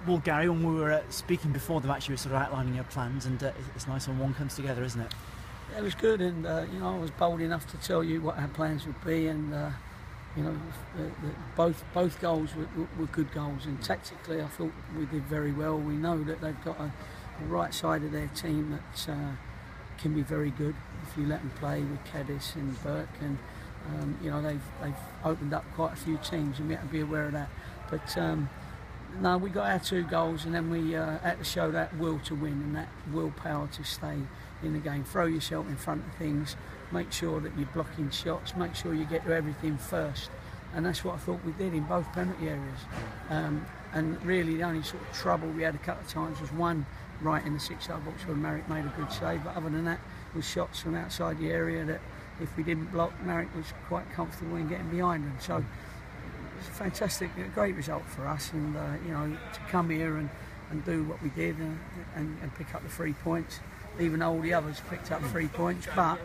Well, Gary, when we were speaking before the match, you were sort of outlining your plans, and it's nice when one comes together, isn't it? Yeah, it was good, and I was bold enough to tell you what our plans would be, and both goals were good goals, and tactically I thought we did very well. We know that they've got a right side of their team that can be very good if you let them play with Cadiz and Burke, and they've opened up quite a few teams, and we have to be aware of that. But no, we got our 2 goals, and then we had to show that will to win and that willpower to stay in the game. Throw yourself in front of things, make sure that you're blocking shots, make sure you get to everything first, and that's what I thought we did in both penalty areas. And really the only sort of trouble we had a couple of times was one right in the 6-yard box where Marek made a good save, but other than that was shots from outside the area that if we didn't block, Marek was quite comfortable in getting behind them. So it's a fantastic, a great result for us, and to come here and do what we did and pick up the 3 points, even though all the others picked up 3 points. But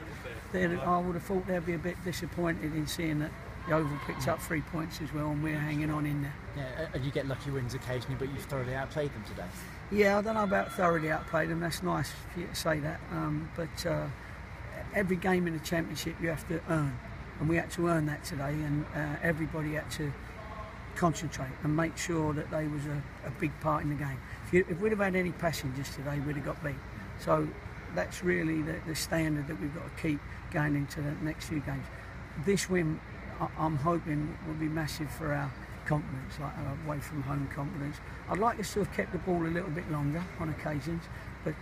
I would have thought they'd be a bit disappointed in seeing that Yeovil picked up 3 points as well, and we're hanging on in there. Yeah, and you get lucky wins occasionally, but you've thoroughly outplayed them today. Yeah, I don't know about thoroughly outplayed them. That's nice for you to say that. But every game in the Championship you have to earn, and we had to earn that today, and everybody had to concentrate and make sure that they was a big part in the game. If we'd have had any passengers today, we'd have got beat. So that's really the standard that we've got to keep going into the next few games. This win, I'm hoping, will be massive for our confidence, like away from home confidence. I'd like us to have kept the ball a little bit longer on occasions, but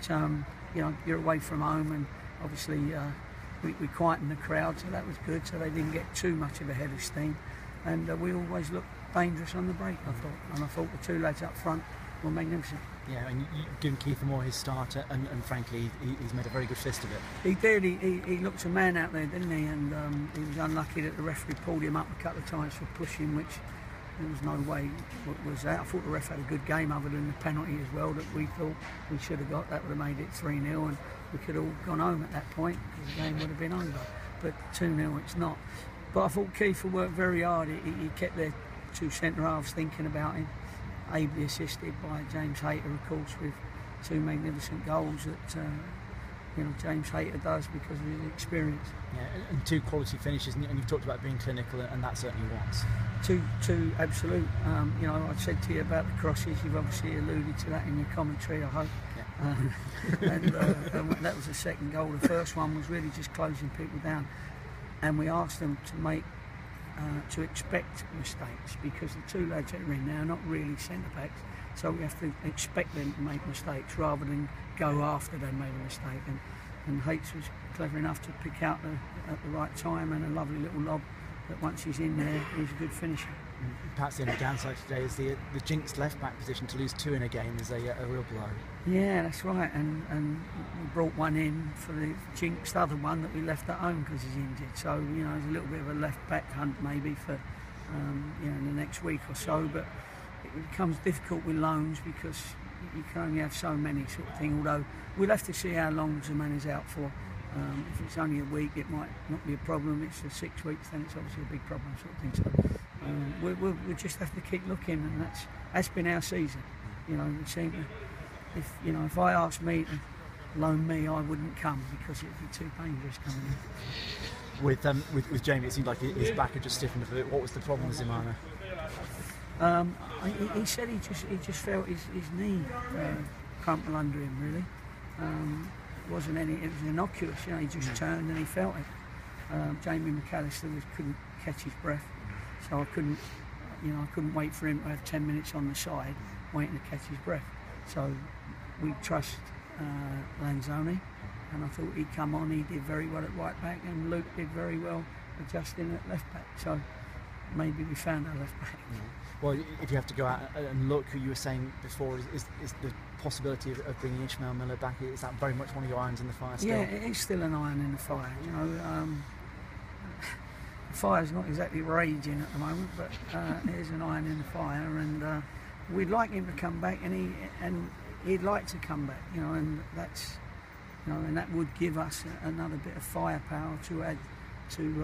you're away from home, and obviously we quietened the crowd, so that was good, so they didn't get too much of a head of steam, and we always looked dangerous on the break, I thought, and I thought the 2 lads up front were magnificent. Yeah, and you've given Keith Moore his start, and frankly he's made a very good fist of it. He did, he looked a man out there, didn't he, and he was unlucky that the referee pulled him up a couple of times for pushing, which there was no way was out. I thought the ref had a good game other than the penalty as well that we thought we should have got. That would have made it 3-0, and we could have all gone home at that point because the game would have been over. But 2-0 it's not. But I thought Keith worked very hard. He kept their 2 centre-halves thinking about him, ably assisted by James Hayter, of course, with 2 magnificent goals that James Hayter does because of his experience. Yeah, and 2 quality finishes, and you've talked about being clinical, and that certainly was. Two absolute. I said to you about the crosses. You've obviously alluded to that in your commentary, I hope. Yeah. And that was the second goal. The first one was really just closing people down, and we asked them to expect mistakes, because the 2 lads that are in there are not really centre backs, so we have to expect them to make mistakes rather than go after they made a mistake. And Hates was clever enough to pick out at the right time, and a lovely little lob that once he's in there, he's a good finisher. Perhaps the only downside today is the jinxed left back position. To lose 2 in a game is a real blow. Yeah, that's right, and we brought one in for the jinxed other one that we left at home because he's injured. So there's a little bit of a left back hunt maybe for in the next week or so. But it becomes difficult with loans because you can only have so many sort of thing. Although we'll have to see how long Zaman is out for. If it's only a week, it might not be a problem. If it's for 6 weeks, then it's obviously a big problem, sort of thing. So we'll just have to keep looking, and that's been our season. We seem to, if I asked me to loan me, I wouldn't come because it'd be too dangerous coming in. With Jamie, it seemed like his back had just stiffened a bit. What was the problem with Zimana? He said he just felt his knee crumple under him, really. It was innocuous, he just turned and he felt it. Jamie McAllister couldn't catch his breath, so I couldn't wait for him to have 10 minutes on the side waiting to catch his breath. So we trust Lanzoni, and I thought he'd come on. He did very well at right back, and Luke did very well adjusting at left back. So maybe we found our left back. Well, if you have to go out and look, who you were saying before, is the possibility of bringing Ishmael Miller back, is that very much one of your irons in the fire still? Yeah, it is still an iron in the fire. The fire's not exactly raging at the moment, but it is an iron in the fire, and we'd like him to come back, and he'd like to come back, and that's, and that would give us another bit of firepower to add to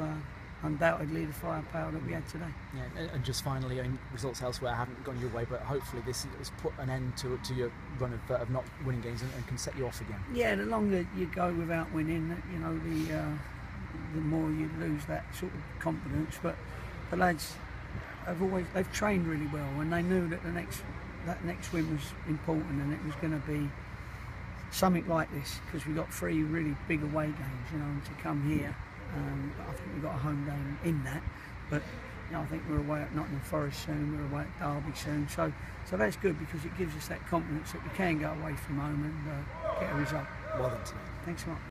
undoubtedly the firepower that we had today. Yeah, and just finally, I mean, results elsewhere haven't gone your way, but hopefully this has put an end to your run of not winning games and can set you off again. Yeah, the longer you go without winning, you know, the more you lose that sort of confidence. But the lads they've trained really well, and they knew that that next win was important, and it was going to be something like this, because we got 3 really big away games, you know, and to come here. I think we've got a home game in that, but you know, I think we're away at Nottingham Forest soon, we're away at Derby soon, so that's good, because it gives us that confidence that we can go away from home and get a result. Well done tonight. Thanks a lot.